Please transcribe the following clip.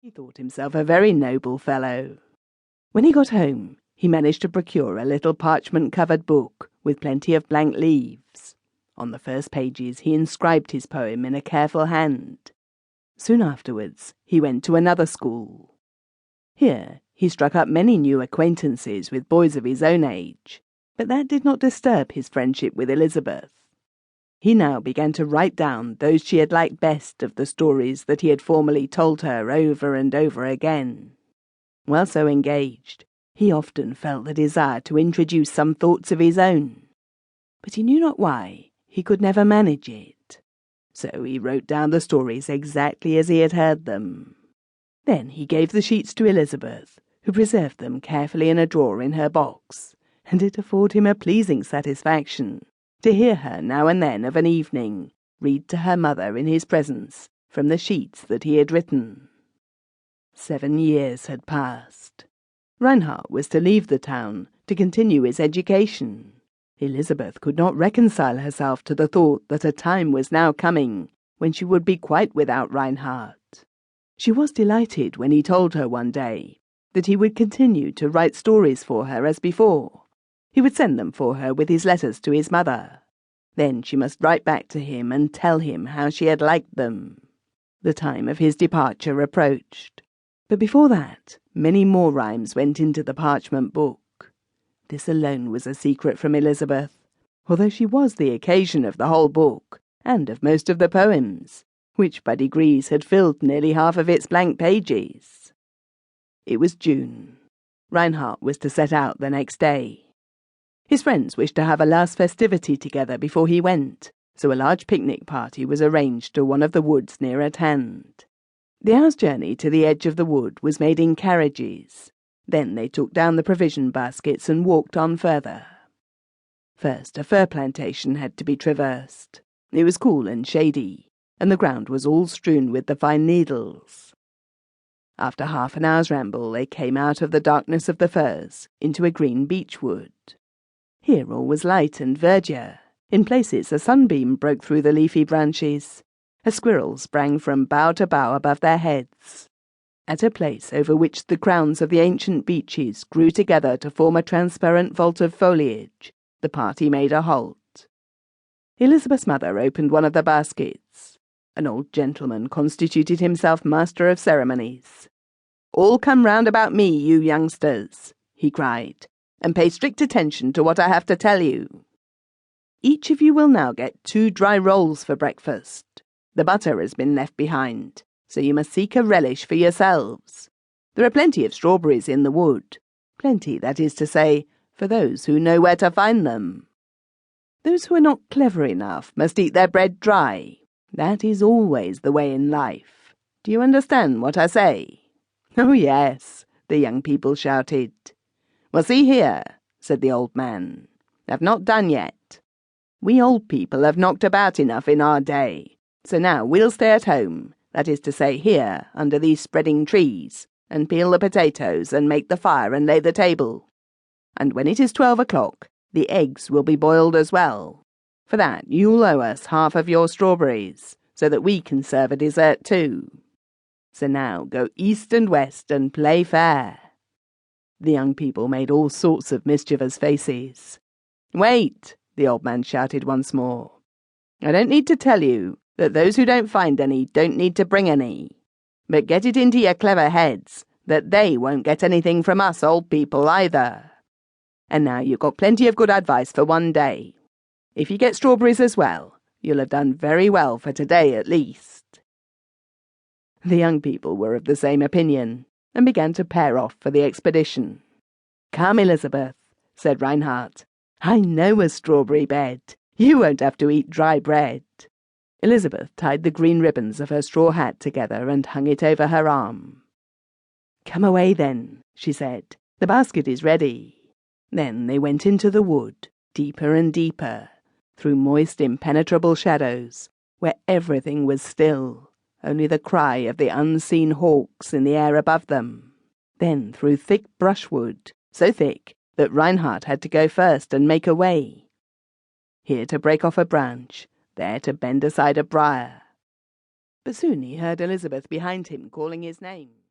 He thought himself a very noble fellow. When he got home, he managed to procure a little parchment-covered book with plenty of blank leaves. On the first pages he inscribed his poem in a careful hand. Soon afterwards he went to another school. Here he struck up many new acquaintances with boys of his own age, but that did not disturb his friendship with Elisabeth. He now began to write down those she had liked best of the stories that he had formerly told her over and over again. While so engaged, he often felt the desire to introduce some thoughts of his own, but he knew not why he could never manage it. So he wrote down the stories exactly as he had heard them. Then he gave the sheets to Elisabeth, who preserved them carefully in a drawer in her box, and it afforded him a pleasing satisfaction to hear her now and then of an evening read to her mother in his presence from the sheets that he had written. 7 years had passed. Reinhardt was to leave the town to continue his education. Elisabeth could not reconcile herself to the thought that a time was now coming when she would be quite without Reinhardt. She was delighted when he told her one day that he would continue to write stories for her as before. He would send them for her with his letters to his mother. Then she must write back to him and tell him how she had liked them. The time of his departure approached. But before that, many more rhymes went into the parchment book. This alone was a secret from Elisabeth, although she was the occasion of the whole book, and of most of the poems, which by degrees had filled nearly half of its blank pages. It was June. Reinhardt was to set out the next day. His friends wished to have a last festivity together before he went, so a large picnic party was arranged to one of the woods near at hand. The hour's journey to the edge of the wood was made in carriages. Then they took down the provision baskets and walked on further. First, a fir plantation had to be traversed. It was cool and shady, and the ground was all strewn with the fine needles. After half an hour's ramble, they came out of the darkness of the firs into a green beech wood. Here all was light and verdure. In places a sunbeam broke through the leafy branches. A squirrel sprang from bough to bough above their heads. At a place over which the crowns of the ancient beeches grew together to form a transparent vault of foliage, the party made a halt. Elisabeth's mother opened one of the baskets. An old gentleman constituted himself master of ceremonies. "All come round about me, you youngsters," he cried, "and pay strict attention to what I have to tell you. Each of you will now get 2 dry rolls for breakfast. The butter has been left behind, so you must seek a relish for yourselves. There are plenty of strawberries in the wood. Plenty, that is to say, for those who know where to find them. Those who are not clever enough must eat their bread dry. That is always the way in life. Do you understand what I say?" "Oh, yes," the young people shouted. "Well, see here," said the old man. "I've not done yet. We old people have knocked about enough in our day, so now we'll stay at home, that is to say here, under these spreading trees, and peel the potatoes and make the fire and lay the table. And when it is 12 o'clock, the eggs will be boiled as well. For that you'll owe us half of your strawberries, so that we can serve a dessert too. So now go east and west and play fair." The young people made all sorts of mischievous faces. "Wait," the old man shouted once more. "I don't need to tell you that those who don't find any don't need to bring any. But get it into your clever heads that they won't get anything from us old people either. And now you've got plenty of good advice for one day. If you get strawberries as well, you'll have done very well for today at least." The young people were of the same opinion, and began to pair off for the expedition. "Come, Elisabeth," said Reinhardt. "I know a strawberry bed. You won't have to eat dry bread." Elisabeth tied the green ribbons of her straw hat together and hung it over her arm. "Come away then," she said. "The basket is ready." Then they went into the wood, deeper and deeper, through moist, impenetrable shadows, where everything was still, only the cry of the unseen hawks in the air above them. Then through thick brushwood, so thick that Reinhardt had to go first and make a way. Here to break off a branch, there to bend aside a briar. But soon he heard Elisabeth behind him calling his name.